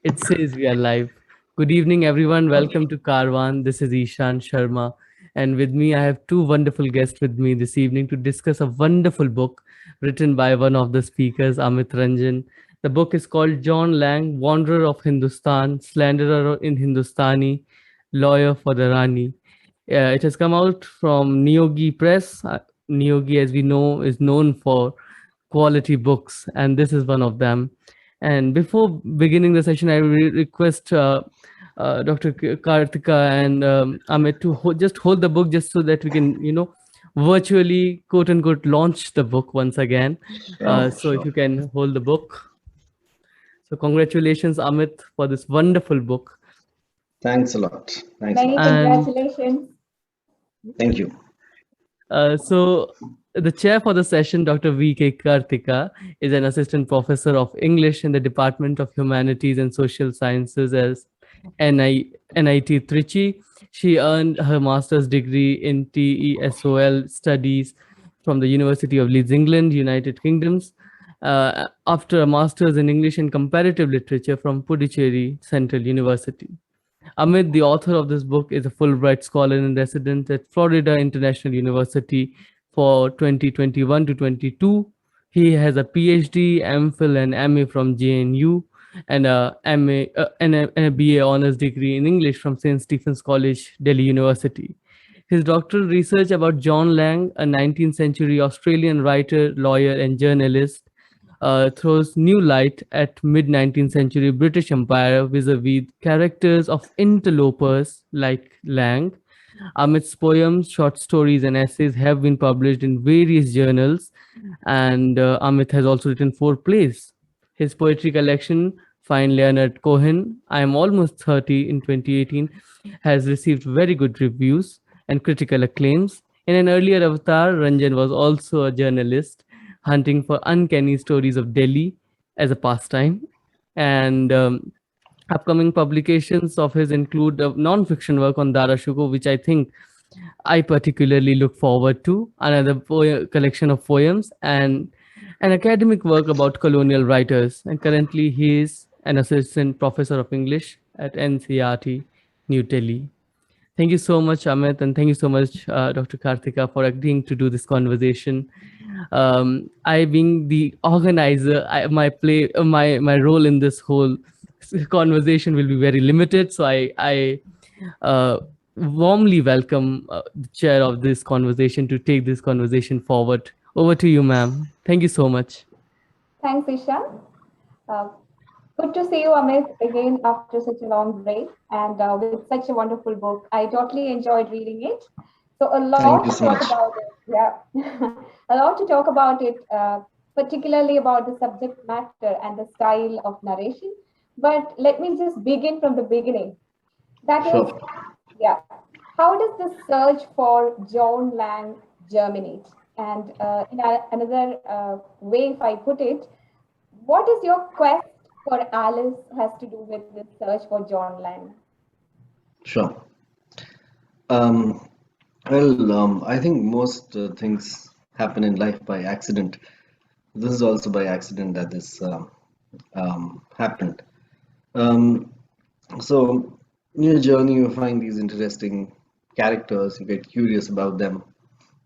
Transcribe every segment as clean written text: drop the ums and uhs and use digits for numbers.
It says we are live. Good evening, everyone. Welcome to Karwan. This is Ishan Sharma. And with me, I have two wonderful guests with me this evening to discuss a wonderful book written by one of the speakers, Amit Ranjan. The book is called John Lang, Wanderer of Hindustan, Slanderer in Hindoostani, Lawyer for the Rani. It has come out from Neogi Press. Neogi, as we know, is known for quality books, and this is one of them. And before beginning the session, I request Dr. Kartika and Amit to just hold the book just so that we can, virtually, quote unquote, launch the book once again. Sure, So if sure. you can hold the book. So congratulations, Amit, for this wonderful book. Thanks a lot. Thanks a Many lot. And congratulations. Thank you. So the chair for the session, Dr. V.K. Kartika, is an assistant professor of English in the Department of Humanities and Social Sciences as NIT Trichy. She earned her master's degree in TESOL studies from the University of Leeds, England, United Kingdoms, after a master's in English and comparative literature from Puducherry Central University. Amit, the author of this book, is a Fulbright scholar in residence at Florida International University for 2021 to 22. He has a PhD, MPhil, and MA from JNU, and a BA honors degree in English from St. Stephen's College, Delhi University. His doctoral research about John Lang, a 19th century Australian writer, lawyer, and journalist, throws new light at mid 19th century British Empire vis-a-vis characters of interlopers like Lang. Amit's poems, short stories, and essays have been published in various journals, and Amit has also written four plays. His poetry collection, Fine Leonard Cohen, I Am Almost 30 in 2018, has received very good reviews and critical acclaims. In an earlier avatar, Ranjan was also a journalist hunting for uncanny stories of Delhi as a pastime. And upcoming publications of his include a non-fiction work on Dara Shuko, which I think I particularly look forward to, another collection of poems, and an academic work about colonial writers. And currently, he is an assistant professor of English at NCRT, New Delhi. Thank you so much, Amit, and thank you so much, Dr. Karthika, for agreeing to do this conversation. I, being the organizer, my role in this whole conversation will be very limited. So I warmly welcome the chair of this conversation to take this conversation forward. Over to you, ma'am. Thank you so much. Thanks, Ishan. Uh, Good to see you, Amit, again after such a long break and with such a wonderful book. I totally enjoyed reading it. So a lot Thank you to so talk much. about it. Yeah, a lot to talk about it, particularly about the subject matter and the style of narration. But let me just begin from the beginning. That is, Sure. yeah. How does the search for John Lang germinate? And another way, if I put it, what is your quest for Alice has to do with this search for John Lang? Sure. Um, I think most things happen in life by accident. This is also by accident that this happened. Um, so, in your journey, you find these interesting characters, you get curious about them.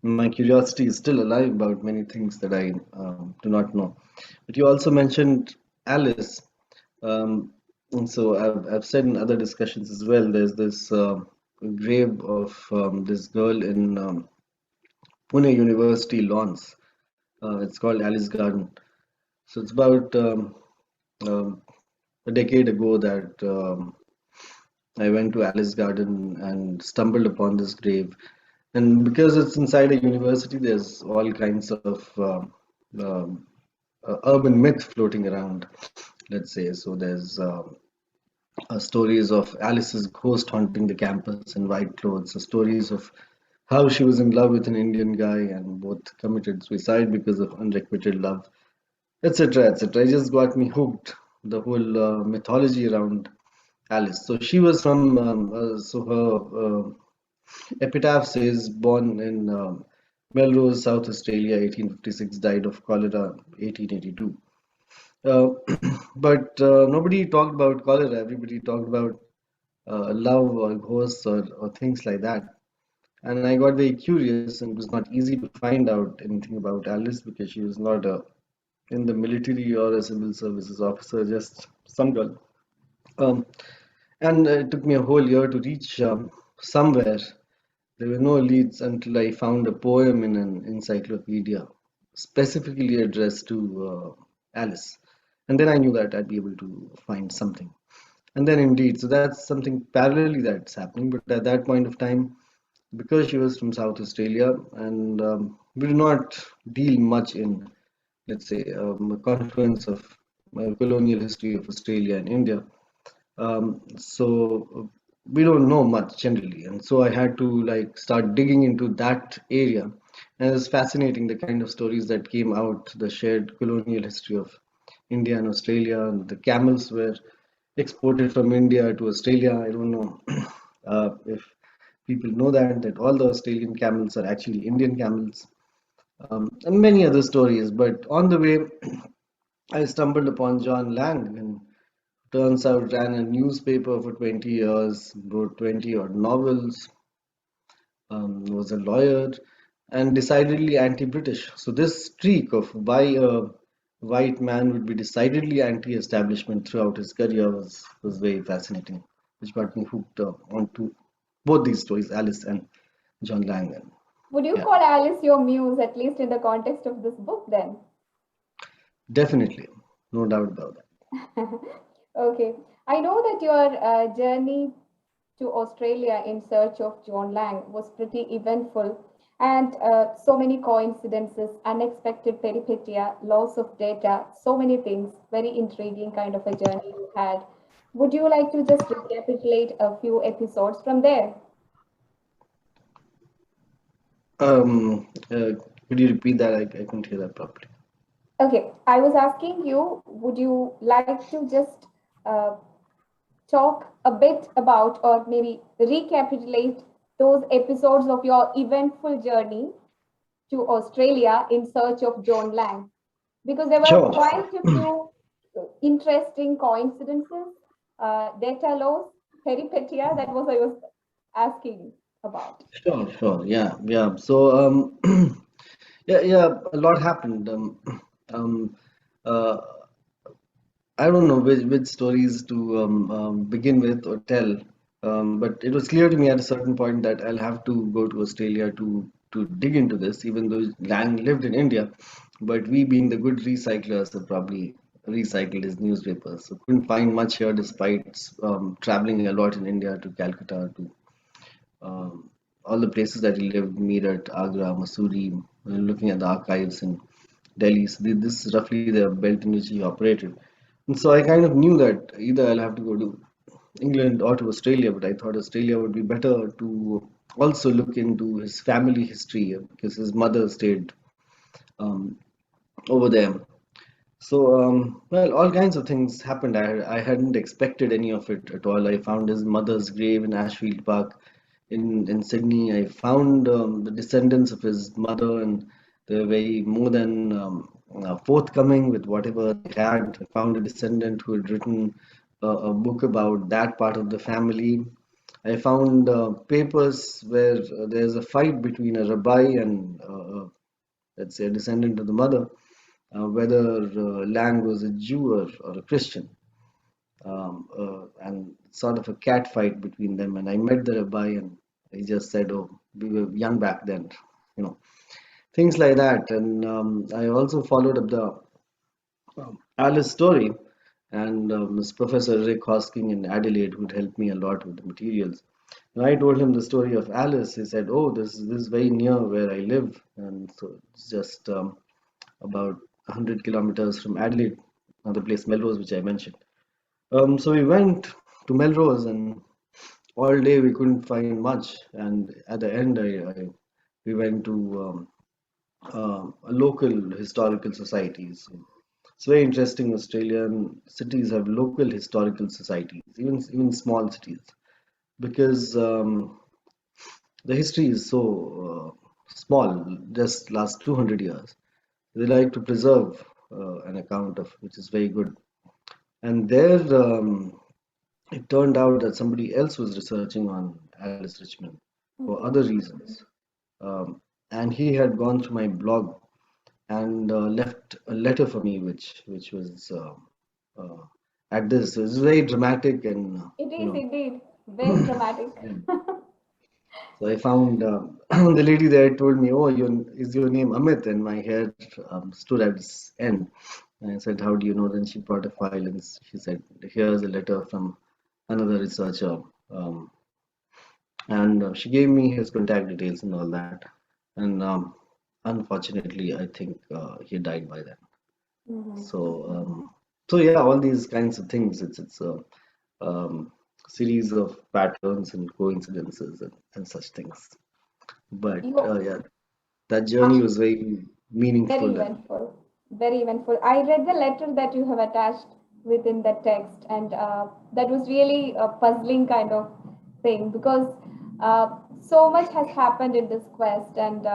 My curiosity is still alive about many things that I do not know. But you also mentioned Alice. And so I've said in other discussions as well, there's this grave of this girl in Pune University lawns. It's called Alice Garden. So it's about um, a decade ago that I went to Alice Garden and stumbled upon this grave. And because it's inside a university, there's all kinds of um, urban myth floating around, let's say. So there's stories of Alice's ghost haunting the campus in white clothes, stories of how she was in love with an Indian guy and both committed suicide because of unrequited love, etc. etc. It just got me hooked. The whole mythology around Alice. So she was from, so her epitaph says, born in Melrose, South Australia, 1856, died of cholera, 1882. Uh, but nobody talked about cholera. Everybody talked about love or ghosts or things like that. And I got very curious, and it was not easy to find out anything about Alice because she was not in the military or a civil services officer, just some girl. Um, and it took me a whole year to reach somewhere. There were no leads until I found a poem in an encyclopedia specifically addressed to Alice. And then I knew that I'd be able to find something. And then indeed, so that's something parallelly that's happening. But at that point of time, because she was from South Australia, and we do not deal much in, let's say, a confluence of colonial history of Australia and India. So we don't know much generally, and so I had to like start digging into that area, and it's fascinating the kind of stories that came out, the shared colonial history of India and Australia, and the camels were exported from India to Australia. I don't know if people know that all the Australian camels are actually Indian camels, and many other stories. But on the way, I stumbled upon John Lang, and turns out ran a newspaper for 20 years, wrote 20 odd novels, was a lawyer, and decidedly anti-British. So this streak of why a white man would be decidedly anti-establishment throughout his career was very fascinating, which got me hooked onto both these stories, Alice and John Lang. And Would you yeah, call Alice your muse, at least in the context of this book, then? definitely, no doubt about that. Okay. I know that your journey to Australia in search of John Lang was pretty eventful, and so many coincidences, unexpected peripetia, loss of data, so many things. Very intriguing kind of a journey you had. Would you like to just recapitulate a few episodes from there? Could you repeat that? I couldn't hear that properly. Okay, I was asking you, would you like to just uh, talk a bit about or maybe recapitulate those episodes of your eventful journey to Australia in search of John Lang? Because there were Sure. quite a few interesting coincidences, data loss, peripetia. That was I was asking about. Sure. Yeah. So, yeah, a lot happened. Um, uh, I don't know which stories to begin with or tell, but it was clear to me at a certain point that I'll have to go to Australia to dig into this, even though Lang lived in India. But we, being the good recyclers, have probably recycled his newspapers. So couldn't find much here, despite traveling a lot in India to Calcutta to um, all the places that he lived, Meerut, Agra, Mussoorie, looking at the archives in Delhi. So this is roughly the belt in which he operated. And so I kind of knew that either I'll have to go to England or to Australia, but I thought Australia would be better to also look into his family history because his mother stayed um, over there. So, well, all kinds of things happened. I hadn't expected any of it at all. I found his mother's grave in Ashfield Park in Sydney. I found the descendants of his mother, and they were very more than forthcoming with whatever they had. I found a descendant who had written a book about that part of the family. I found papers where there's a fight between a rabbi and, let's say, a descendant of the mother, whether Lang was a Jew or a Christian, and sort of a cat fight between them. And I met the rabbi, and he just said, "Oh, we were young back then," you know, things like that. And I also followed up the Alice story, and this Professor Rick Hosking in Adelaide, who'd helped me a lot with the materials. When I told him the story of Alice, he said, "Oh, this is very near where I live," and so it's just about 100 kilometers from Adelaide, another place, Melrose, which I mentioned. So we went to Melrose, and all day we couldn't find much. And at the end, we went to local historical societies. It's very interesting. Australian cities have local historical societies, even small cities, because the history is so small, just last 200 years. They like to preserve an account of, which is very good. And there, it turned out that somebody else was researching on Alice Richmond for Okay. other reasons. And he had gone through my blog and left a letter for me, which was uh, at this. It was very dramatic, and It you is know, indeed very dramatic. yeah. So I found the lady there told me, "Oh, is your name Amit?" And my hair stood at its end. And I said, "How do you know?" Then she brought a file and she said, "Here's a letter from another researcher." Um, and she gave me his contact details and all that. And unfortunately, I think he died by then. Mhm. So, so yeah, all these kinds of things. It's a um, series of patterns and coincidences and such things. But You yeah, that journey uh, was very very meaningful and eventful, very eventful. I read the letter that you have attached within the text, and that was really a puzzling kind of thing because so much has happened in this quest. And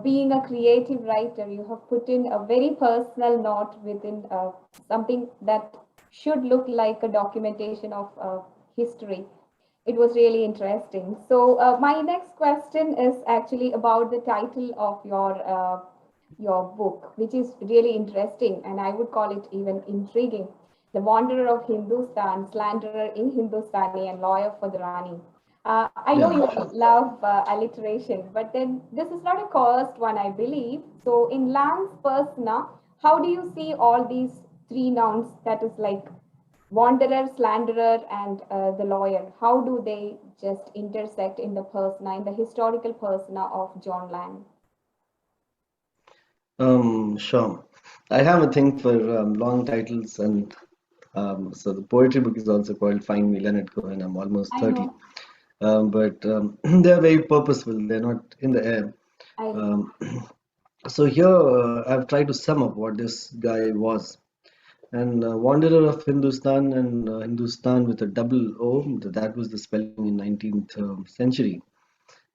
being a creative writer, you have put in a very personal note within something that should look like a documentation of history. It was really interesting. So my next question is actually about the title of your book, which is really interesting, and I would call it even intriguing. The Wanderer of Hindustan, Slanderer in Hindoostani, and Lawyer for the Rani. I know yeah, you sure. love alliteration, but then this is not a cursed one, I believe. So, in Lang's persona, how do you see all these three nouns, that is like wanderer, slanderer, and the lawyer? How do they just intersect in the persona, in the historical persona of John Lang? Sure. I have a thing for long titles, and so the poetry book is also called Find Me Leonard Cohen. I'm almost I 30, know, but they're very purposeful. They're not in the air. I know. Um, so here I've tried to sum up what this guy was. And Wanderer of Hindustan, and Hindustan with a double O, that was the spelling in 19th century.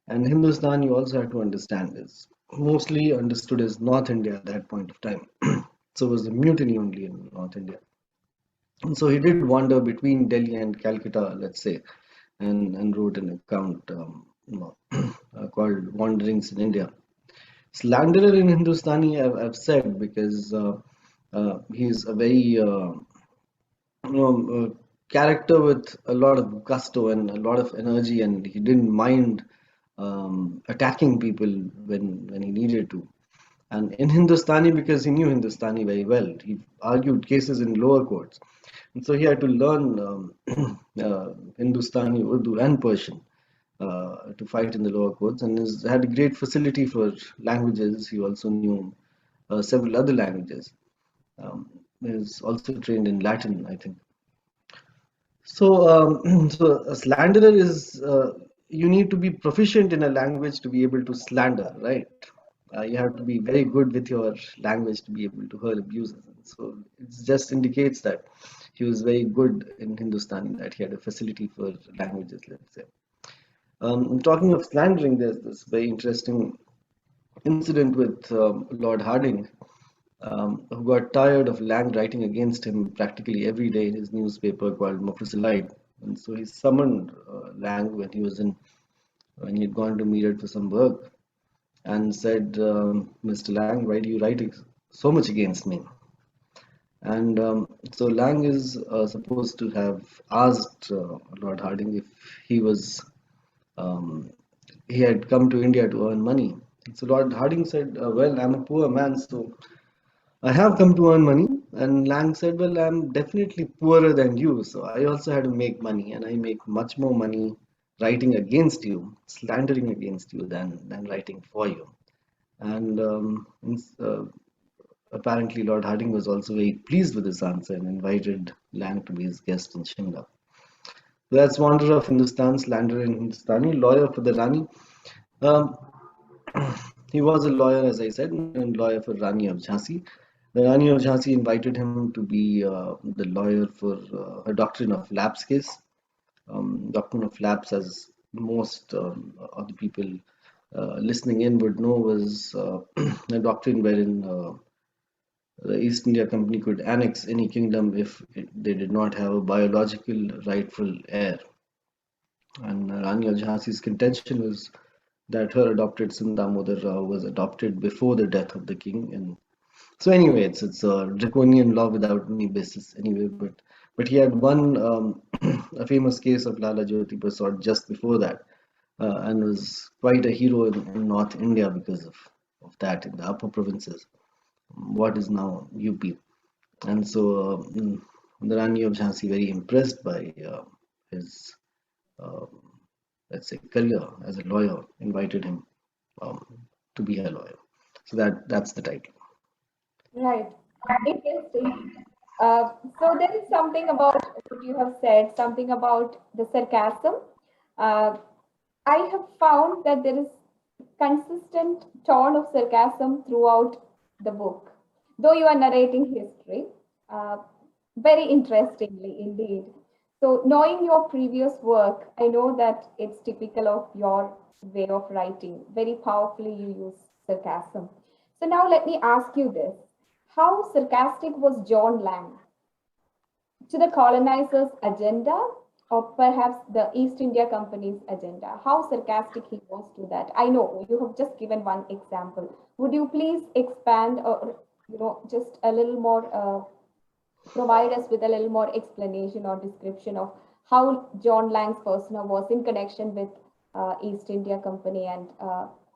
And Hindustan, you also have to understand, is mostly understood as North India at that point of time. So it was a mutiny only in North India. And so he did wander between Delhi and Calcutta, let's say, and wrote an account called Wanderings in India. Slanderer in Hindustani, I've said because he's a very character with a lot of gusto and a lot of energy, and he didn't mind attacking people when he needed to. And in Hindustani, because he knew Hindustani very well, he argued cases in lower courts, and so he had to learn Hindustani, Urdu, and Persian to fight in the lower courts, and had a great facility for languages. He also knew several other languages. He was also trained in Latin, I think. So, so a slanderer is you need to be proficient in a language to be able to slander, right? You have to be very good with your language to be able to hurl abuses. And so it just indicates that he was very good in Hindustani, that he had a facility for languages, let's say. Talking of slandering, there's this very interesting incident with Lord Hardinge, who got tired of Lang writing against him practically every day in his newspaper called Mufussalite. And so he summoned Lang when he had gone to Meerut for some work and said, Mr. Lang, why do you write so much against me? And so Lang is supposed to have asked Lord Hardinge if he was um, he had come to India to earn money. So Lord Hardinge said, "Well, I'm a poor man, so I have come to earn money." And Lang said, "Well, I'm definitely poorer than you, so I also had to make money, and I make much more money writing against you, slandering against you, than writing for you." And apparently, Lord Hardinge was also very pleased with this answer and invited Lang to be his guest in Shimla. So that's Wanderer of Hindustan, Slanderer in Hindustani, lawyer for the Rani. Um, he was a lawyer, as I said, and lawyer for Rani of Jhansi. The Rani of Jhansi invited him to be the lawyer for her doctrine of lapse case. Doctrine of lapse, as most of the people listening in would know, was a doctrine wherein the East India Company could annex any kingdom if they did not have a biological rightful heir. And Rani of Jhansi's contention was that her adopted son Damodar Rao was adopted before the death of the king. And so anyway, it's a draconian law without any basis anyway. But he had one a famous case of Lala Jyoti Prasad just before that, and was quite a hero in North India because of that in the upper provinces, what is now UP. And so the Rani of Jhansi, very impressed by his uh, let's say career as a lawyer, invited him um, to be her lawyer. So that's the title. Right. Interesting. So there is something about what you have said, something about the sarcasm. Uh, I have found that there is consistent tone of sarcasm throughout the book, though you are narrating history, uh, very interestingly indeed. So, knowing your previous work, I know that it's typical of your way of writing. Very powerfully, you use sarcasm. So, now let me ask you this. How sarcastic was John Lang to the colonizers' agenda, or perhaps the East India Company's agenda? How sarcastic he was to that? I know you have just given one example. Would you please expand, or just a little more, provide us with a little more explanation or description of how John Lang's persona was in connection with East India Company and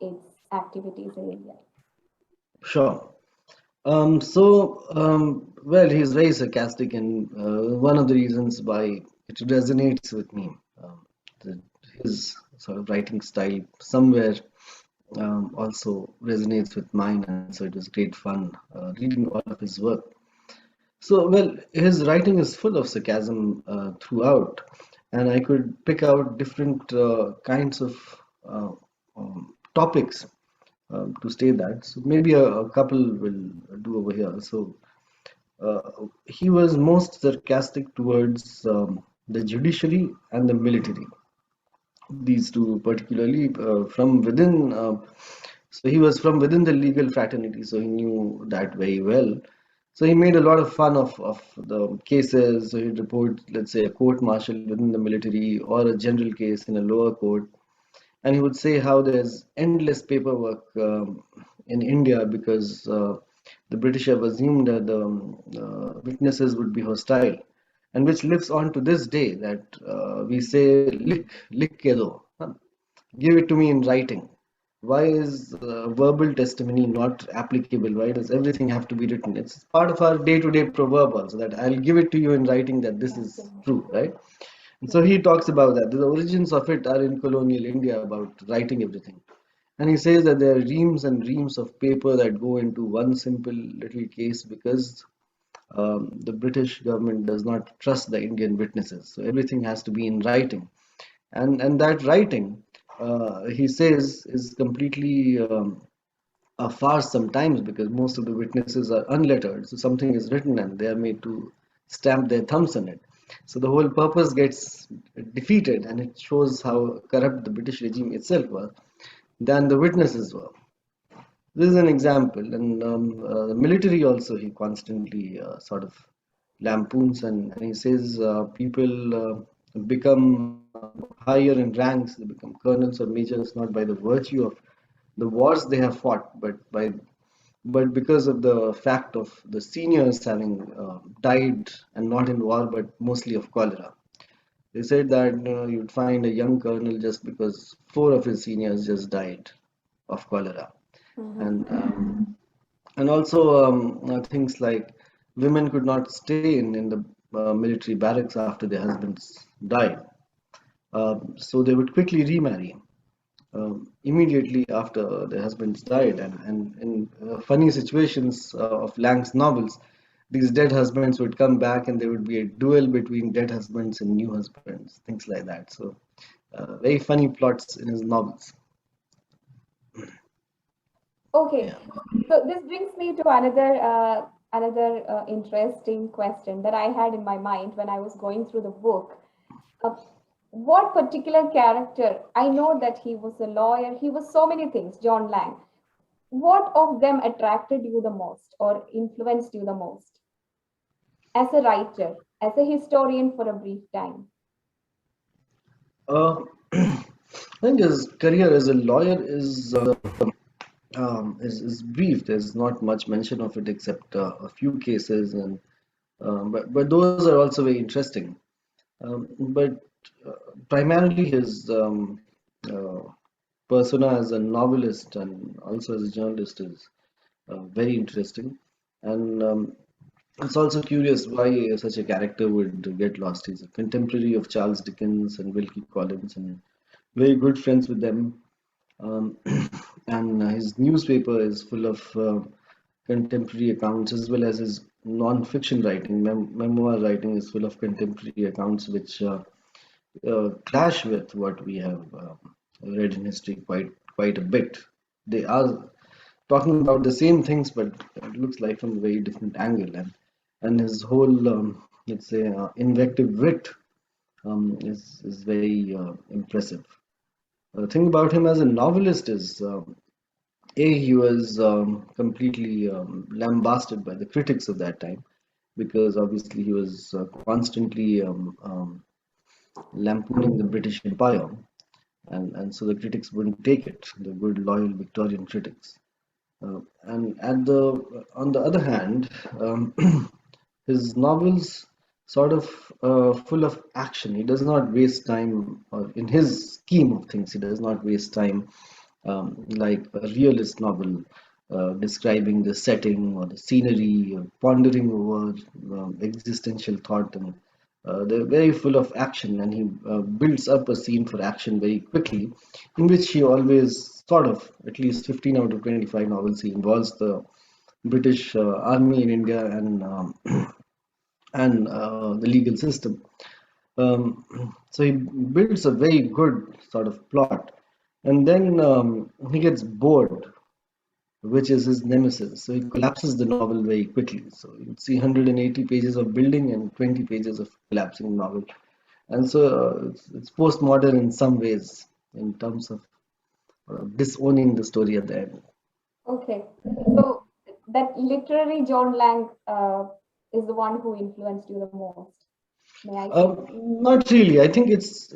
its activities in India? Sure. Well, he's very sarcastic, and one of the reasons why it resonates with me, the, his sort of writing style somewhere also resonates with mine, and so it was great fun reading all of his work. So, well, his writing is full of sarcasm throughout, and I could pick out different kinds of topics to state that. So maybe a couple will do over here. So he was most sarcastic towards the judiciary and the military. These two, particularly from within. So he was from within the legal fraternity, so he knew that very well. So he made a lot of fun of the cases. So he'd report, let's say, a court martial within the military or a general case in a lower court, and he would say how there's endless paperwork in India because the British have assumed that the witnesses would be hostile, and which lives on to this day that we say lik ke do, huh? Give it to me in writing. Why is verbal testimony not applicable? Why does everything have to be written? It's part of our day-to-day proverb also that I'll give it to you in writing that this is true, right? And so he talks about that. The origins of it are in colonial India about writing everything. And he says that there are reams and reams of paper that go into one simple little case because the British government does not trust the Indian witnesses. So everything has to be in writing. And that writing, he says, is completely a farce sometimes because most of the witnesses are unlettered. So something is written and they are made to stamp their thumbs on it. So the whole purpose gets defeated, and it shows how corrupt the British regime itself was than the witnesses were. This is an example, and the military also he constantly sort of lampoons, and he says people become higher in ranks, they become colonels or majors not by the virtue of the wars they have fought, but because of the fact of the seniors having died and not in war but mostly of cholera. They said that you'd find a young colonel just because four of his seniors just died of cholera, and also things like women could not stay in the military barracks after their husbands died, so they would quickly remarry immediately after their husbands died. And in funny situations of Lang's novels, these dead husbands would come back and there would be a duel between dead husbands and new husbands, things like that. So, very funny plots in his novels. Okay, Yeah. so this brings me to another interesting question that I had in my mind when I was going through the book. Uh, what particular character? I know that he was a lawyer. He was so many things, John Lang. what of them attracted you the most or influenced you the most as a writer, as a historian for a brief time? Uh, I think his career as a lawyer is brief. There's not much mention of it except a few cases, and but those are also very interesting. But primarily his uh, persona as a novelist and also as a journalist is very interesting. And it's also curious why such a character would get lost. He's a contemporary of Charles Dickens and Wilkie Collins and very good friends with them. Um, and his newspaper is full of contemporary accounts as well as his non-fiction writing. Memoir writing is full of contemporary accounts which clash with what we have read in history quite a bit. They are talking about the same things, but it looks like from a very different angle. And his whole let's say invective wit is very impressive. The thing about him as a novelist is he was completely lambasted by the critics of that time because obviously he was constantly lampooning the British Empire, and so the critics wouldn't take it, the good loyal Victorian critics. And on the other hand, um, his novels sort of full of action. He does not waste time, or in his scheme of things, he does not waste time like a realist novel describing the setting or the scenery, or pondering over existential thought, and they're very full of action. And he builds up a scene for action very quickly, in which he always sort of, at least 15 out of 25 novels, he involves the British Army in India and the legal system. So he builds a very good sort of plot, and then he gets bored, which is his nemesis. So he collapses the novel very quickly. So you see 180 pages of building and 20 pages of collapsing novel, and so it's postmodern in some ways in terms of disowning the story at the end. Okay, so that literary John Lang is the one who influenced you the most. May I say? Not really. I think it's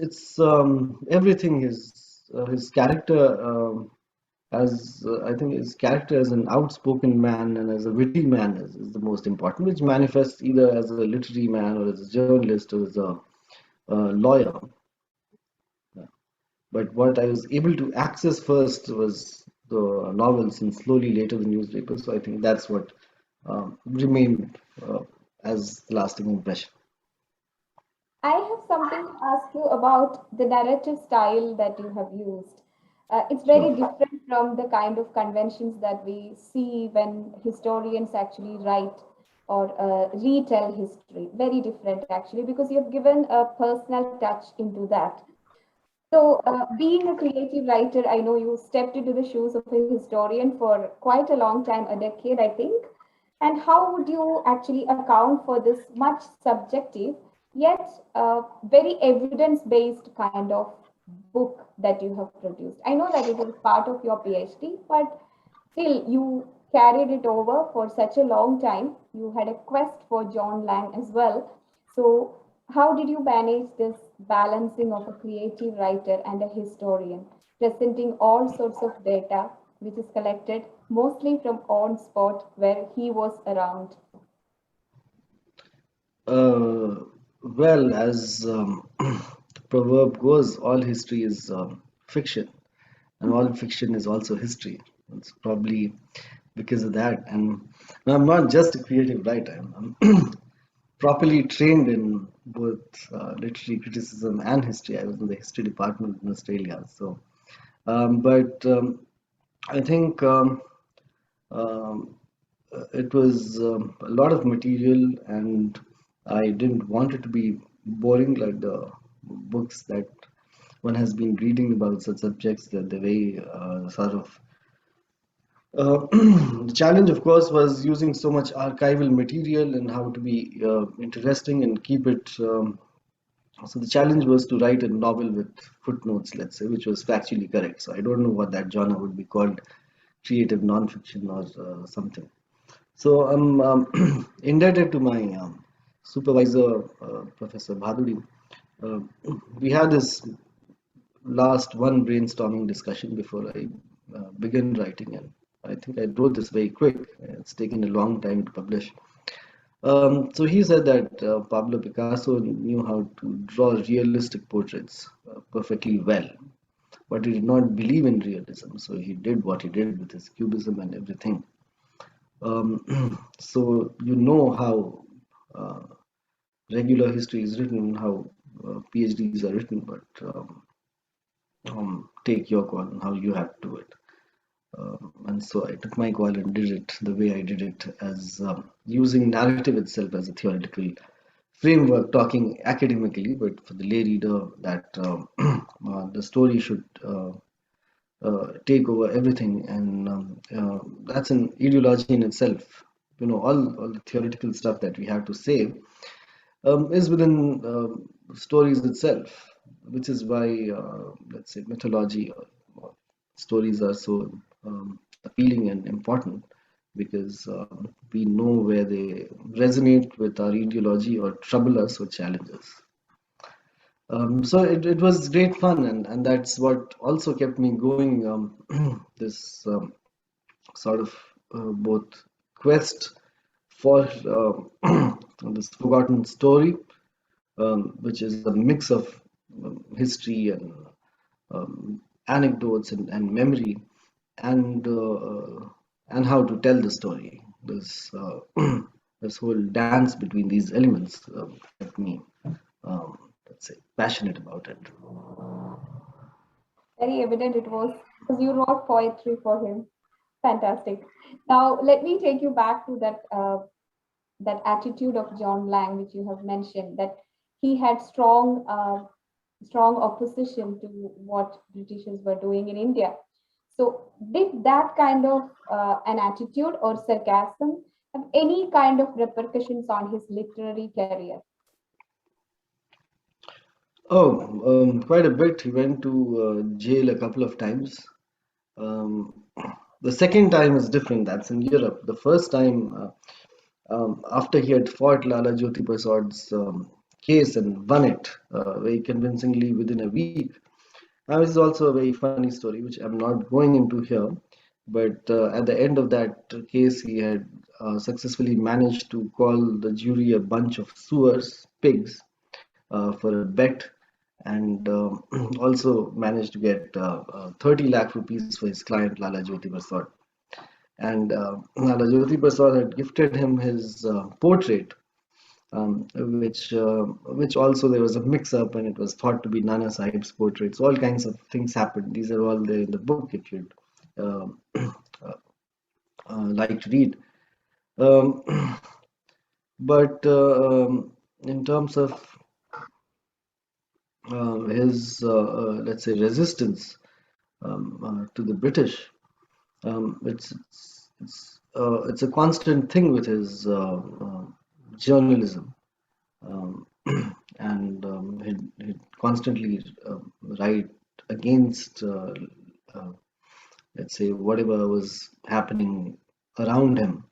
everything. His character as I think his character as an outspoken man and as a witty man is the most important, which manifests either as a literary man or as a journalist or as a lawyer. But what I was able to access first was the novels and slowly later the newspapers. So I think that's what remained as lasting impression. I have something to ask you about the narrative style that you have used. It's very Sure. different from the kind of conventions that we see when historians actually write or retell history. Very different, actually, because you've given a personal touch into that. So, being a creative writer, I know you stepped into the shoes of a historian for quite a long time, a decade, I think. And how would you actually account for this much subjective, yet very evidence-based kind of book that you have produced? I know that it was part of your PhD, but still you carried it over for such a long time. You had a quest for John Lang as well. So, how did you manage this balancing of a creative writer and a historian, presenting all sorts of data which is collected mostly from on spot where he was around? Uh, well, as the proverb goes, all history is fiction, and all fiction is also history. It's probably because of that. And I'm not just a creative writer. I'm properly trained in both literary criticism and history. I was in the history department in Australia. So, but I think um, it was a lot of material, and I didn't want it to be boring like the books that one has been reading about such subjects, that the way sort of the challenge, of course, was using so much archival material and how to be interesting and keep it. So the challenge was to write a novel with footnotes, let's say, which was factually correct. So I don't know what that genre would be called creative non-fiction or something. So I'm indebted to my supervisor, Professor Bhaduri. Uh, we had this last one brainstorming discussion before I began writing, and I think I wrote this very quick. It's taken a long time to publish. So he said that Pablo Picasso knew how to draw realistic portraits perfectly well, but he did not believe in realism. So he did what he did with his cubism and everything. So you know how regular history is written, how PhDs are written, but take your call on how you have to do it. And so I took my call and did it the way I did it, as using narrative itself as a theoretical framework, talking academically, but for the lay reader, that the story should take over everything, and that's an ideology in itself. You know, all the theoretical stuff that we have to say is within stories itself, which is why, let's say, mythology or stories are so appealing and important, because we know where they resonate with our ideology or trouble us or challenge us. So it was great fun, and that's what also kept me going. This sort of both quest for this forgotten story, which is a mix of history and anecdotes and memory, and how to tell the story. This this whole dance between these elements kept me, let's say, passionate about it. Very evident it was because you wrote poetry for him. Fantastic. Now let me take you back to that attitude of John Lang, which you have mentioned, that he had strong opposition to what Britishers were doing in India. So did that kind of an attitude or sarcasm have any kind of repercussions on his literary career? Oh, quite a bit. He went to jail a couple of times. Um, the second time is different. That's in Europe. The first time, after he had fought Lala Jyoti Prasad's case and won it very convincingly within a week. Now, this is also a very funny story, which I'm not going into here. But at the end of that case, he had successfully managed to call the jury a bunch of sewers, pigs, for a bet, and also managed to get 30 lakh rupees for his client Lala Jyoti Prasad. And Lala Jyoti Prasad had gifted him his portrait, which also there was a mix-up, and it was thought to be Nana Sahib's portrait. So all kinds of things happened. These are all there in the book if you'd uh, like to read. Um, but in terms of his, let's say, resistance to the British, it's a constant thing with his journalism, um, and he'd constantly write against, let's say, whatever was happening around him.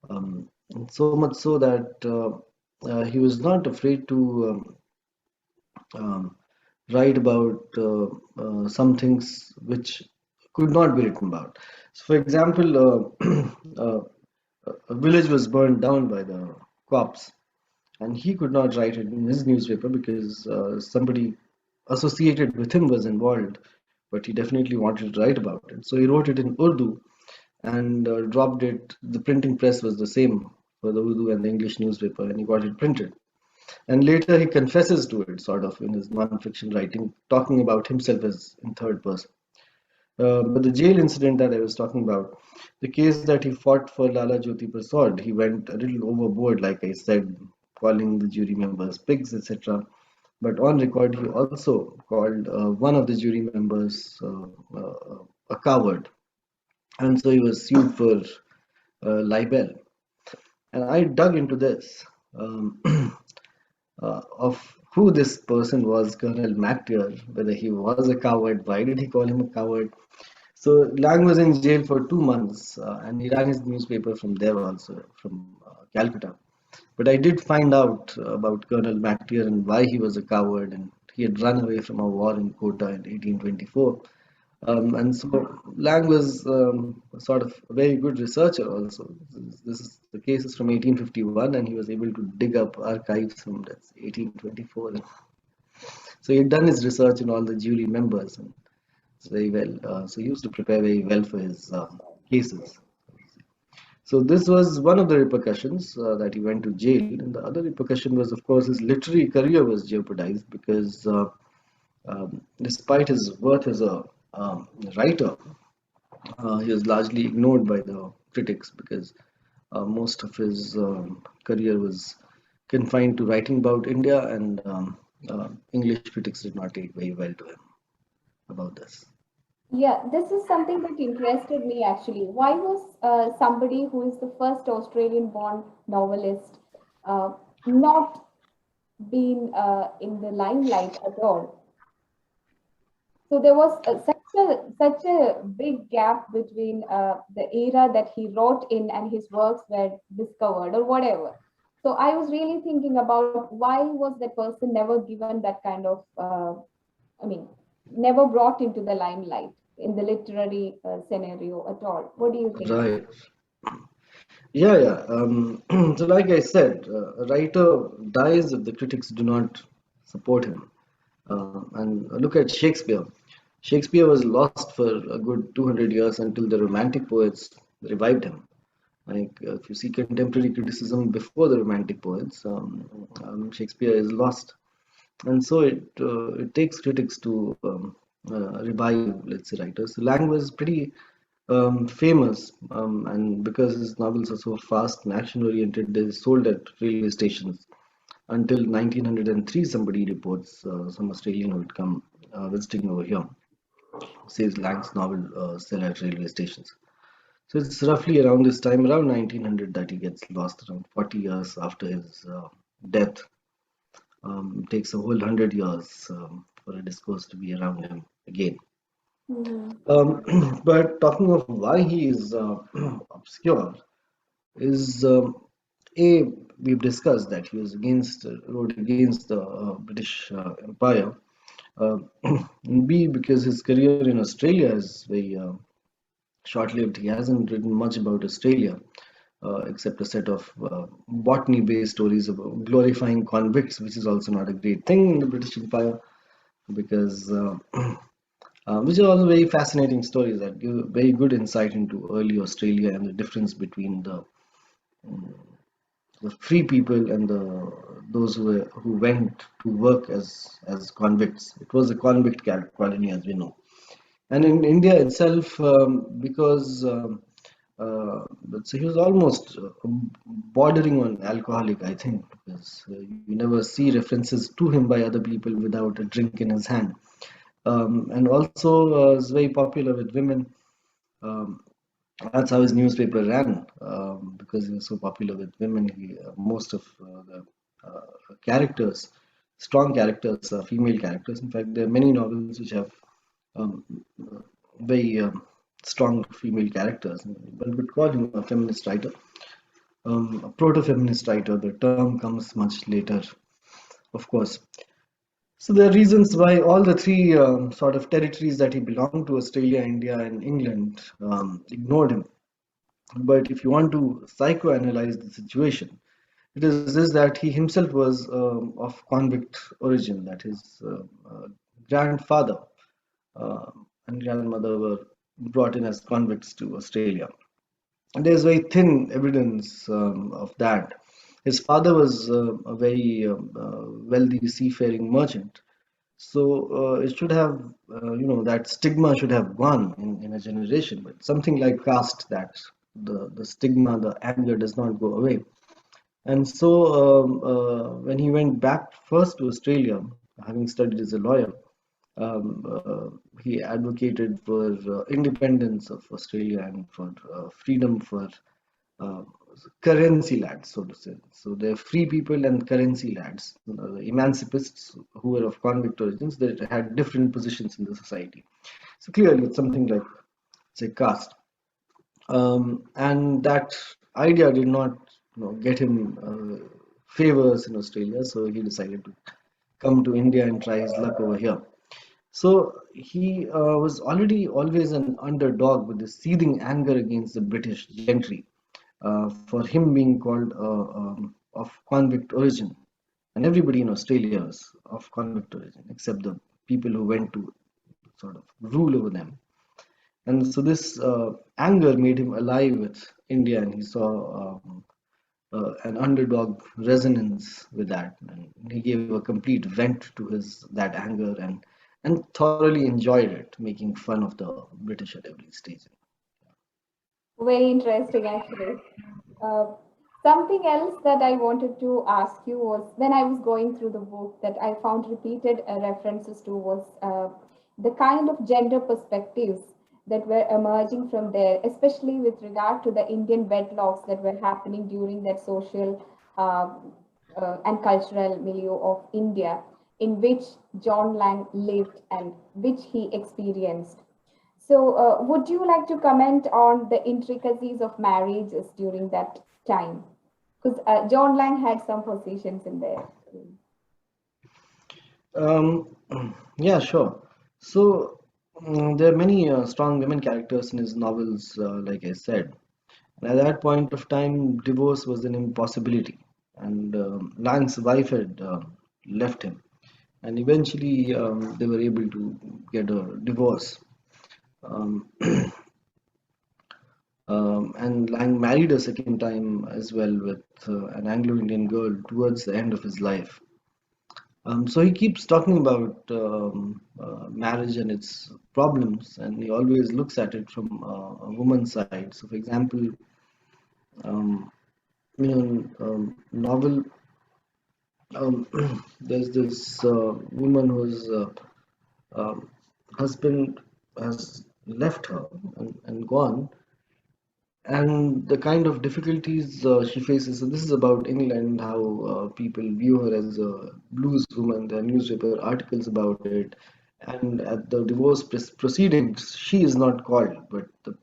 And so much so that he was not afraid to write about some things which could not be written about. So, for example, a village was burned down by the cops, and he could not write it in his newspaper because somebody associated with him was involved, but he definitely wanted to write about it. So he wrote it in Urdu and dropped it. The printing press was the same for the Urdu and the English newspaper, and he got it printed. And later he confesses to it, sort of, in his non-fiction writing, talking about himself as in third person. But the jail incident that I was talking about, the case that he fought for Lala Jyoti Prasad, he went a little overboard, like I said, calling the jury members pigs, etc. But on record, he also called one of the jury members a coward. And so he was sued for libel. And I dug into this. Of who this person was, Colonel MacTeer, whether he was a coward, why did he call him a coward? So Lang was in jail for 2 months, and he ran his newspaper from there also, from Calcutta. But I did find out about Colonel MacTeer and why he was a coward, and he had run away from a war in Kota in 1824. And so Lang was sort of a very good researcher also. This is the case is from 1851, and he was able to dig up archives from that's 1824. So he had done his research in all the jury members, and it's very well. So he used to prepare very well for his cases. So this was one of the repercussions that he went to jail, and the other repercussion was, of course, his literary career was jeopardized because, despite his worth as a writer, he was largely ignored by the critics because most of his career was confined to writing about India, and English critics did not take very well to him about this. Yeah, this is something that interested me actually. Why was somebody who is the first Australian-born novelist uh, not been in the limelight at all? So there was such a big gap between the era that he wrote in and his works were discovered or whatever. So I was really thinking about why was that person never given that kind of, I mean, never brought into the limelight in the literary scenario at all. What do you think? Right. Yeah, yeah. So, like I said, a writer dies if the critics do not support him. And look at Shakespeare. Shakespeare was lost for a good 200 years until the Romantic poets revived him. Like, if you see contemporary criticism before the Romantic poets, Shakespeare is lost, and so it takes critics to revive, let's say, writers. So Lang was pretty famous, and because his novels are so fast and action oriented, they sold at railway stations. Until 1903, somebody reports some Australian would come visiting over here, says Lang's novel sell at railway stations. So it's roughly around this time, around 1900, that he gets lost, around 40 years after his death. Takes a whole 100 years for a discourse to be around him again. Mhm. But talking of why he is obscure is a we've discussed that he was against wrote against the British Empire. Uh, B, because his career in Australia is very short-lived. He hasn't written much about Australia, except a set of botany-based stories about glorifying convicts, which is also not a great thing in the British Empire because which are all very fascinating stories that give very good insight into early Australia and the difference between the free people and those who went to work as convicts. It was a convict colony, as we know. And in India itself, because so he was almost bordering on alcoholic, I think, because you never see references to him by other people without a drink in his hand. And also was very popular with women. Um, that's how his newspaper ran, because he was so popular with women. Most of the characters, strong characters, are female characters. In fact, there are many novels which have um, very strong female characters. One would call him a feminist writer, a proto-feminist writer. The term comes much later, of course. So there are reasons why all the three sort of territories that he belonged to, Australia, India, and England, ignored him. But if you want to psychoanalyze the situation, it is this that he himself was of convict origin, that his grandfather uh, and grandmother were brought in as convicts to Australia. And there's very thin evidence of that. His father was a very wealthy seafaring merchant, so it should have, that stigma should have gone in a generation, but something like caste, that the stigma, the anger does not go away. And so when he went back first to Australia, having studied as a lawyer, he advocated for independence of Australia and for freedom for uh, currency lads, so to say. So they're free people and currency lads. The emancipists who were of convict origins, they had different positions in the society. So clearly, it's something like say, caste. And that idea did not, get him favors in Australia, so he decided to come to India and try his luck over here. So he was already always an underdog with this seething anger against the British gentry for him being called of convict origin. And everybody in Australia was of convict origin, except the people who went to sort of rule over them. And so this anger made him alive with India, and he saw an underdog resonance with that, and he gave a complete vent to his that anger and thoroughly enjoyed it, making fun of the British at every stage. Very interesting, actually. Uh, Something else that I wanted to ask you was when I was going through the book that I found repeated references to was the kind of gender perspectives that were emerging from there, especially with regard to the Indian wedlocks that were happening during that social uh, and cultural milieu of India, in which John Lang lived and which he experienced. So, would you like to comment on the intricacies of marriages during that time? Because John Lang had some positions in there. Um, yeah, sure. So there are many strong women characters in his novels, like I said. And at that point of time, divorce was an impossibility, and Lang's wife had left him, and eventually they were able to get a divorce. Um, and Lang married a second time as well with an Anglo-Indian girl towards the end of his life. So he keeps talking about marriage and its problems, and he always looks at it from a woman's side. So, for example, um, novel, um, there's this woman whose um, husband has left her and gone, and the kind of difficulties she faces. So this is about England, how people view her as a blues woman. There are newspaper articles about it, and at the divorce proceedings, she is not called, but the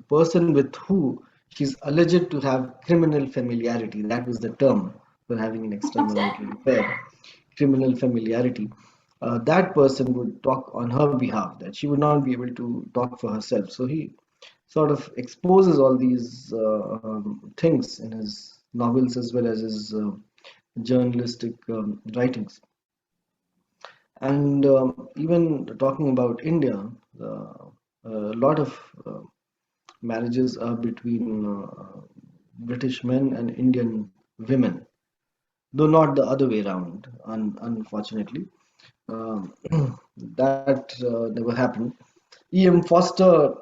person with who she's alleged to have criminal familiarity. That was the term for having an extramarital affair, criminal familiarity. That person would talk on her behalf, that she would not be able to talk for herself. So he sort of exposes all these things in his novels as well as his journalistic writings. And even talking about India, a lot of marriages are between British men and Indian women, though not the other way around, unfortunately. Um, that never happened. E.M. Foster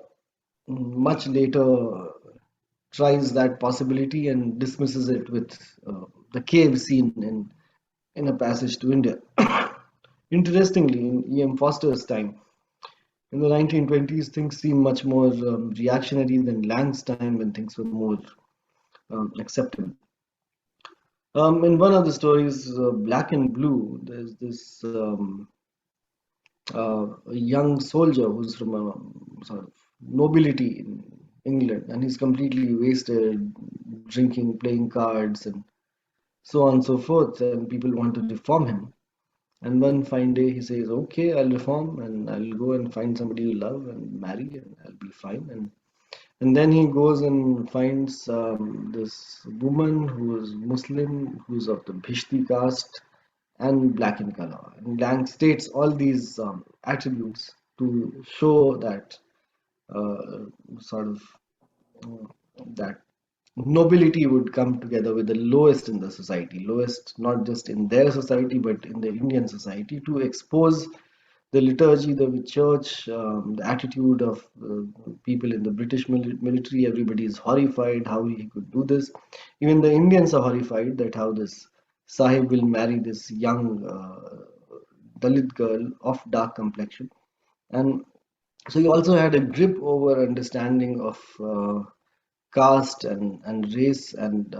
much later tries that possibility and dismisses it with the cave scene in a passage to India. Interestingly, in E.M. Foster's time, in the 1920s, things seemed much more reactionary than Lang's time when things were more acceptable. In one of the stories, Black and Blue, there's this a young soldier who's from a sort of nobility in England, and he's completely wasted, drinking, playing cards, and so on and so forth. And people want to reform him. And one fine day, he says, "Okay, I'll reform, and I'll go and find somebody you love and marry, and I'll be fine." And then he goes and finds this woman who is Muslim, who's of the Bhishti caste, and black in color. And Lang states all these attributes to show that uh, sort of that nobility would come together with the lowest in the society, lowest not just in their society but in the Indian society, to expose the liturgy, the church, the attitude of people in the British military. Everybody is horrified how he could do this. Even the Indians are horrified that how this Sahib will marry this young Dalit girl of dark complexion. And so he also had a grip over understanding of caste and race and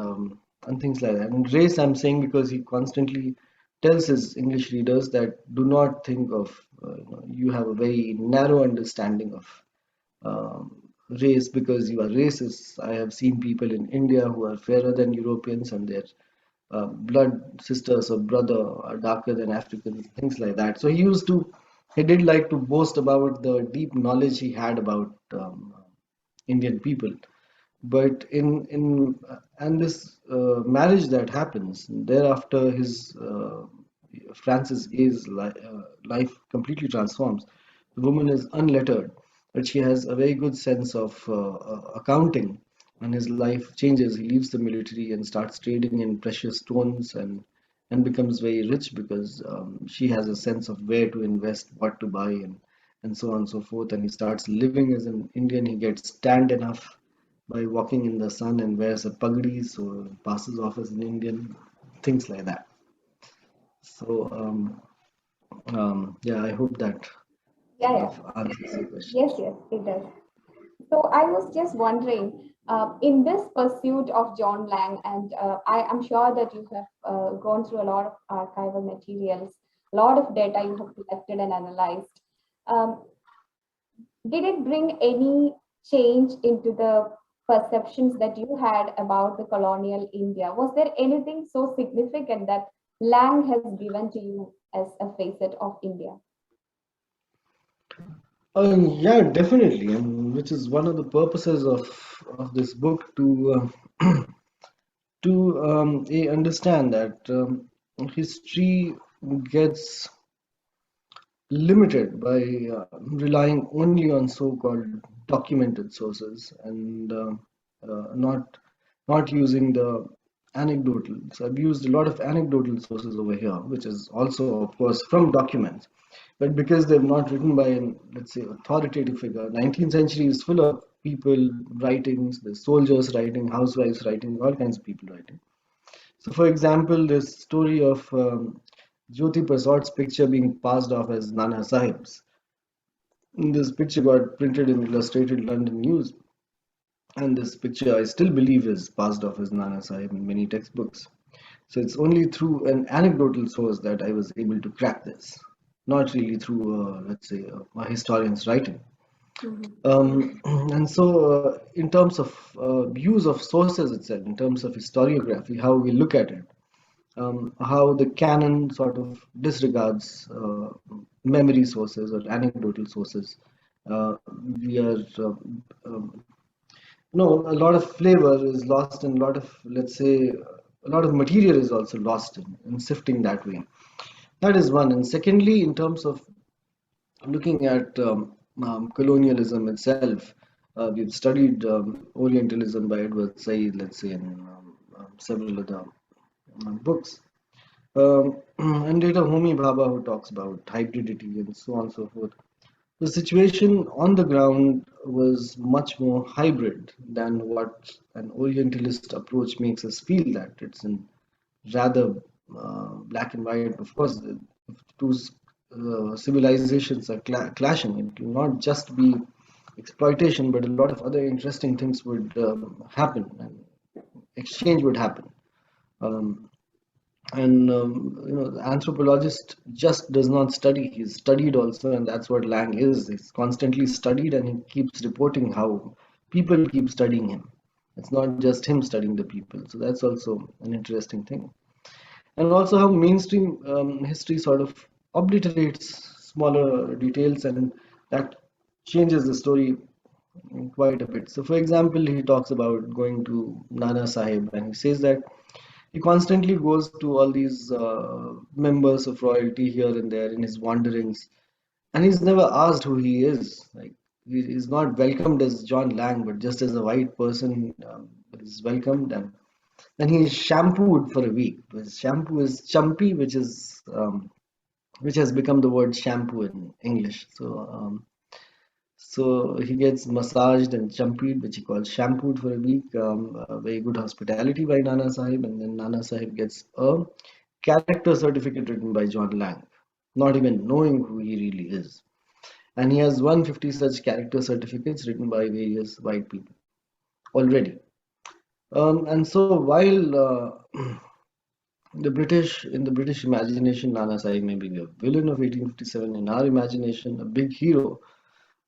things like that. And race, I'm saying because he constantly tells his English readers that do not think of you have a very narrow understanding of race because you are racist. I have seen people in India who are fairer than Europeans and their blood sisters or brother are darker than Africans, things like that. So he did like to boast about the deep knowledge he had about Indian people. But in and this marriage that happens thereafter, his Francis Gay's life completely transforms. The woman is unlettered, but she has a very good sense of accounting, and his life changes. He leaves the military and starts trading in precious stones and becomes very rich because she has a sense of where to invest, what to buy, and so on and so forth. And he starts living as an Indian. He gets tanned enough by walking in the sun and wears a pagdi, so passes off as an Indian, things like that. So, yeah, I hope that Yeah, sort yeah. of answers your question. Yes, yes, it does. So I was just wondering, in this pursuit of John Lang, and I am sure that you have gone through a lot of archival materials, a lot of data you have collected and analyzed. Um, did it bring any change into the perceptions that you had about the colonial India? Was there anything so significant that Lang has given to you as a facet of India? Yeah, definitely, and which is one of the purposes of this book to understand that history gets limited by relying only on so-called documented sources and not using the anecdotal. So I've used a lot of anecdotal sources over here, which is also, of course, from documents. But because they're not written by an, let's say, authoritative figure, 19th century is full of people writing, the soldiers writing, housewives writing, all kinds of people writing. So, for example, this story of Jyoti Prasad's picture being passed off as Nana Sahib's. This picture got printed in Illustrated London News, and this picture I still believe is passed off as Nana Sahib in many textbooks. So it's only through an anecdotal source that I was able to crack this, not really through, let's say, a historian's writing. Mhm. And so, in terms of use of sources itself, in terms of historiography, how we look at it, how the canon sort of disregards memory sources or anecdotal sources. Uh, we are, no, a lot of flavor is lost, and a lot of, let's say, a lot of material is also lost in sifting that way. That is one. And secondly, in terms of looking at colonialism itself, we've studied Orientalism by Edward Said, let's say, in several other books. And later Homi Bhabha, who talks about hybridity and so on and so forth. The situation on the ground was much more hybrid than what an Orientalist approach makes us feel that it's in rather black and white. Of course, if two civilizations are clashing, it will not just be exploitation, but a lot of other interesting things would happen and exchange would happen. Um, and the anthropologist just does not study, he's studied also, and that's what Lang is. He's constantly studied and he keeps reporting how people keep studying him. It's not just him studying the people, so that's also an interesting thing. And also how mainstream history sort of obliterates smaller details, and that changes the story quite a bit. So for example, he talks about going to Nana Sahib, and he says that he constantly goes to all these members of royalty here and there in his wanderings, and he's never asked who he is. Like he's not welcomed as John Lang, but just as a white person is welcomed, and he's shampooed for a week. His shampoo is chumpy, which has become the word shampoo in English. So he gets massaged and champied, which he calls shampooed for a week. Very good hospitality by Nana Sahib, and then Nana Sahib gets a character certificate written by John Lang, not even knowing who he really is. And he has 150 such character certificates written by various white people already. And so while in the British imagination, Nana Sahib may be a villain of 1857. In our imagination, a big hero.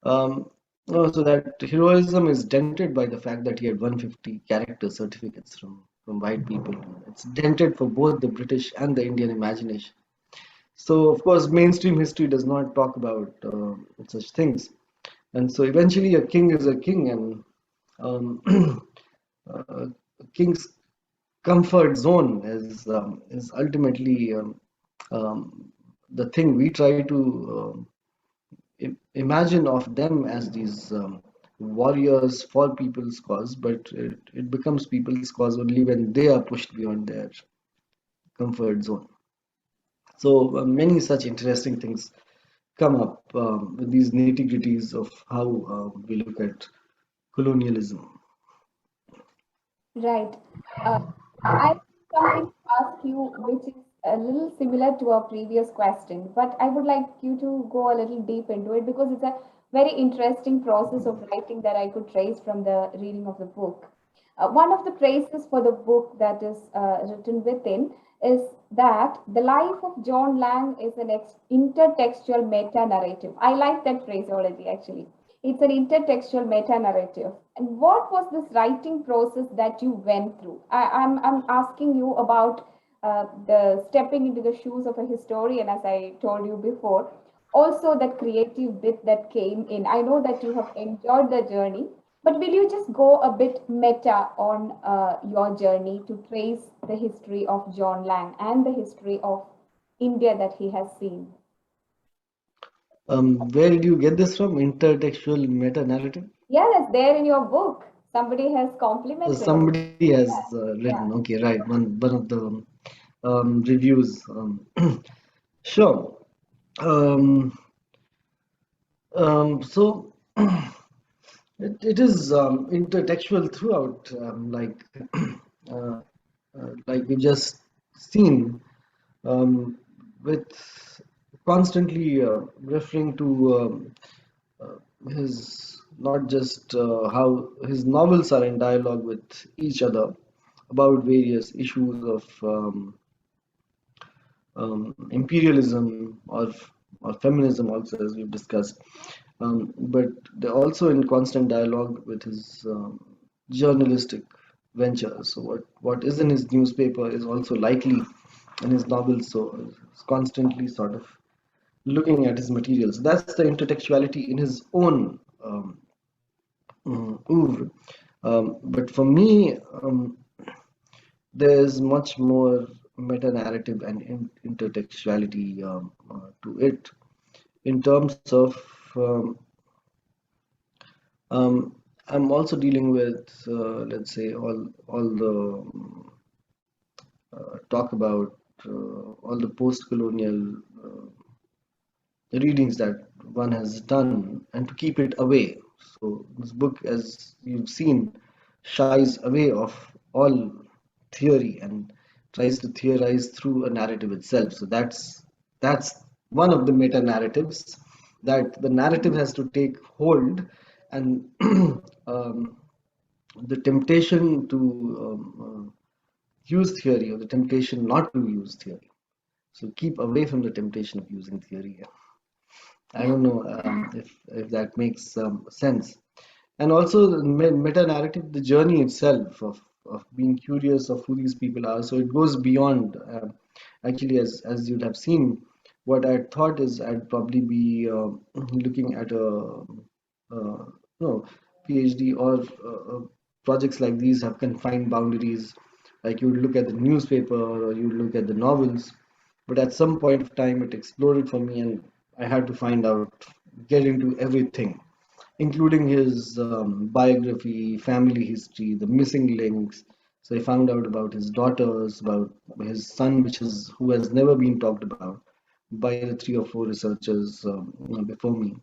Um, So that heroism is dented by the fact that he had 150 character certificates from white people. It's dented for both the British and the Indian imagination. So, of course, mainstream history does not talk about such things. And so eventually a king is a king, and a king's comfort zone is ultimately the thing we try to imagine of them as these warriors for people's cause, but it becomes people's cause only when they are pushed beyond their comfort zone. So many such interesting things come up with these nitty-gritties of how we look at colonialism. Right. Uh, I have something to ask you, which is a little similar to our previous question, but I would like you to go a little deep into it because it's a very interesting process of writing that I could trace from the reading of the book. One of the traces for the book that is written within is that the life of John Lang is an intertextual meta narrative. I like that phraseology actually. It's an intertextual meta narrative. And what was this writing process that you went through? I'm asking you about the stepping into the shoes of a historian, as I told you before. Also, that creative bit that came in. I know that you have enjoyed the journey, but will you just go a bit meta on your journey to trace the history of John Lang and the history of India that he has seen? Where did you get this from? Intertextual meta-narrative? Yeah, that's there in your book. Somebody has complimented it. Somebody has written. Yeah. Okay, right. One of the reviews. Sure. Um, so it is intertextual throughout, uh, like we just seen, um, with constantly referring to his not just how his novels are in dialogue with each other about various issues of imperialism or feminism also, as we've discussed, but they're also in constant dialogue with his journalistic ventures. So what is in his newspaper is also likely in his novels, so it's constantly sort of looking at his material. So that's the intertextuality in his own oeuvre. But for me, there's much more meta narrative and intertextuality to it in terms of um, I'm also dealing with let's say all the talk about all the post-colonial readings that one has done and to keep it away. So this book, as you've seen, shies away of all theory and tries to theorize through a narrative itself. So that's one of the meta narratives, that the narrative has to take hold, and um, the temptation to use theory, or the temptation not to use theory. So keep away from the temptation of using theory. I don't know if that makes sense. And also the meta narrative, the journey itself of being curious of who these people are. So it goes beyond. Actually, as you'd have seen, what I thought is I'd probably be looking at a no PhD, or projects like these have confined boundaries. Like you would look at the newspaper or you would look at the novels, but at some point of time it exploded for me, and I had to find out, get into everything, including his biography, family history, the missing links. So I found out about his daughters, about his son, who has never been talked about by the three or four researchers before me,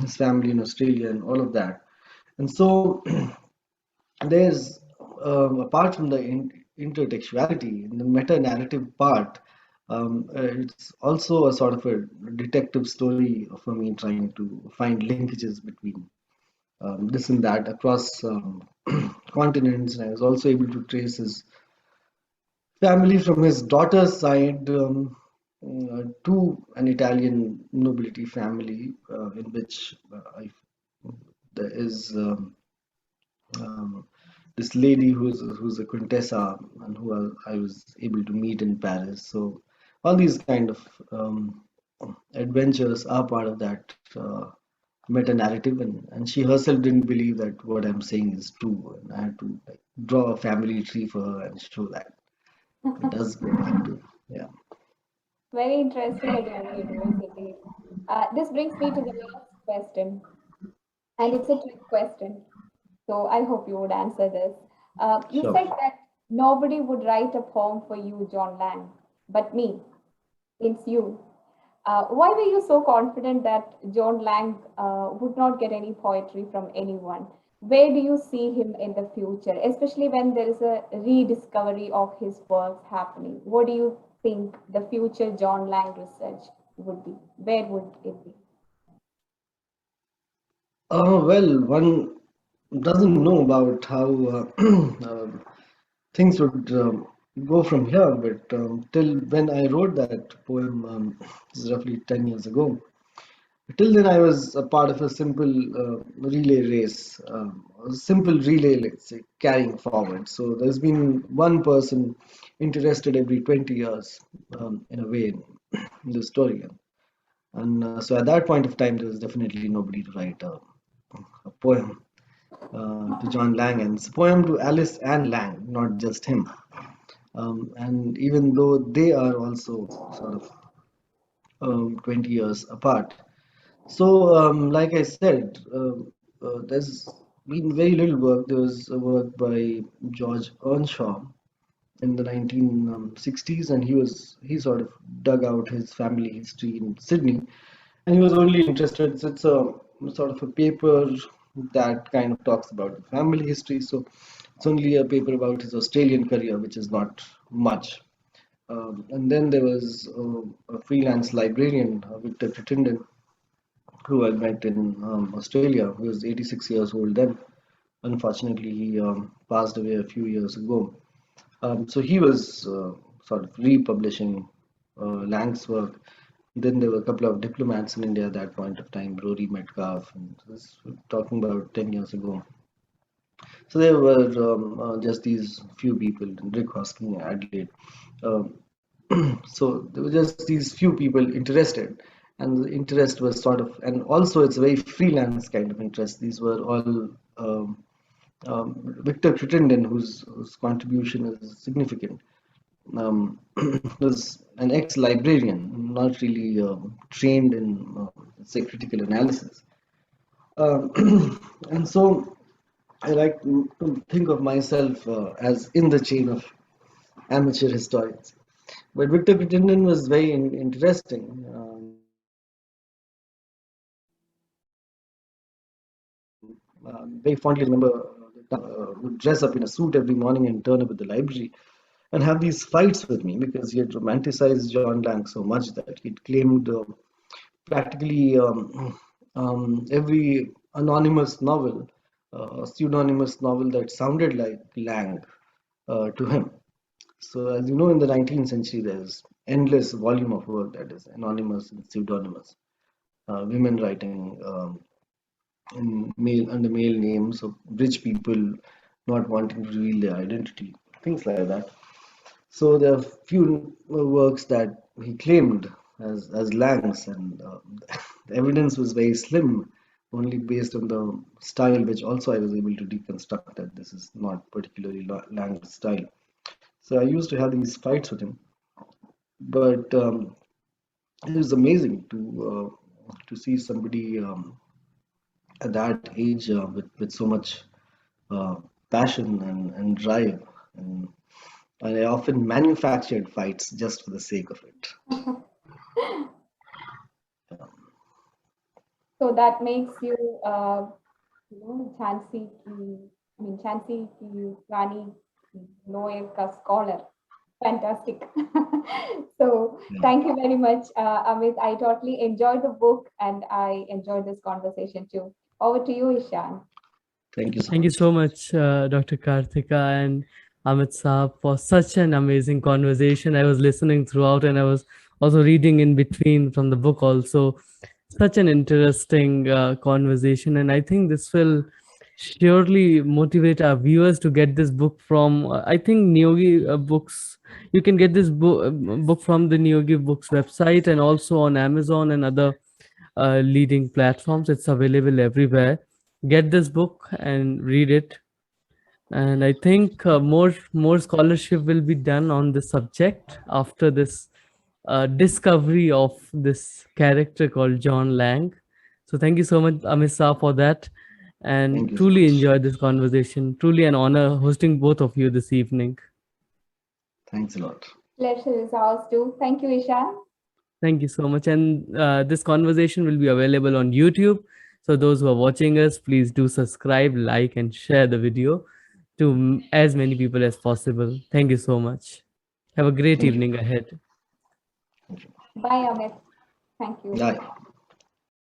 his family in Australia, and all of that. And so there's apart from the intertextuality, in the meta narrative part, it's also a sort of a detective story for me, trying to find linkages between this and that across continents. And I was also able to trace his family from his daughter's side to an Italian nobility family, in which there is this lady who's a Quintessa and who I was able to meet in Paris. So all these kind of adventures are part of that meta narrative, and she herself didn't believe that what I'm saying is true, and I had to like draw a family tree for her and show that it does go back to yeah. Very interesting and very indeed. This brings me to the last question, and it's a trick question. So I hope you would answer this. You Sure. said that nobody would write a poem for you, John Lang, but me. It's you. Why were you so confident that John Lang would not get any poetry from anyone? Where do you see him in the future, especially when there is a rediscovery of his works happening? What do you think the future John Lang research would be? Where would it be? Well, one doesn't know about how things would go from here, but till when I wrote that poem, this is roughly 10 years ago, till then I was a part of a simple relay race, a simple relay, let's say, carrying forward. So there's been one person interested every 20 years, in a way, in the story. And so at that point of time, there was definitely nobody to write a poem to John Lang, and it's a poem to Alice and Lang, not just him. And even though they are also sort of 20 years apart. So, like I said, there's been very little work. There was a work by George Earnshaw in the 1960s, and he sort of dug out his family history in Sydney, and he was only interested. It's a sort of a paper that kind of talks about the family history. So it's only a paper about his Australian career, which is not much. And then there was a freelance librarian, Victor Crittenden, who I met in Australia, who was 86 years old then. Unfortunately, he passed away a few years ago. So he was sort of republishing Lang's work. Then there were a couple of diplomats in India at that point of time, Rory Metcalf, and this was talking about 10 years ago. So there were just these few people, Rick Hosking, Adelaide. Um, so there were just these few people interested, and the interest was sort of, and also it's a very freelance kind of interest. These were all Victor Crittenden, whose contribution is significant, was an ex-librarian, not really trained in, say, critical analysis. And so I like to think of myself as in the chain of amateur historians. But Victor Crittenden was very interesting. Very fondly remember would dress up in a suit every morning and turn up at the library and have these fights with me because he had romanticized John Lang so much that he'd claimed practically every anonymous novel, pseudonymous novel that sounded like Lang to him. So, as you know, in the 19th century, there's endless volume of work that is anonymous and pseudonymous. Women writing in male under male names of rich people not wanting to reveal their identity, things like that. So there are few works that he claimed as Lang's, and the evidence was very slim, only based on the style, which also I was able to deconstruct that this is not particularly Lang's style. So I used to have these fights with him, but it was amazing to see somebody at that age with so much uh, passion and drive, and I often manufactured fights just for the sake of it. So that makes you, Jhansi ki, Jhansi ki Rani lawyer ka scholar. Fantastic. So Yeah. thank you very much, Amit. I totally enjoyed the book and I enjoyed this conversation too. Over to you, Ishan. Thank you so Thank you much. so much, Dr. Karthika and Amit Saab, for such an amazing conversation. I was listening throughout and I was also reading in between from the book also. such an interesting conversation, and I think this will surely motivate our viewers to get this book from. I think Niyogi Books. You can get this book from the Niyogi Books website and also on Amazon and other leading platforms. It's available everywhere. Get this book and read it. And I think more scholarship will be done on the subject after this discovery of this character called John Lang. So thank you so much, Amisa, for that, Thank and you so truly much. enjoyed this conversation. Truly an honor hosting both of you this evening. Thanks a lot. Pleasure is ours too. Thank you, Ishan. Thank you so much. And this conversation will be available on YouTube. So those who are watching us, please do subscribe, like, and share the video to as many people as possible. Thank you so much. Have a great Thank you. evening ahead. Bye, Amit. Thank you. Bye.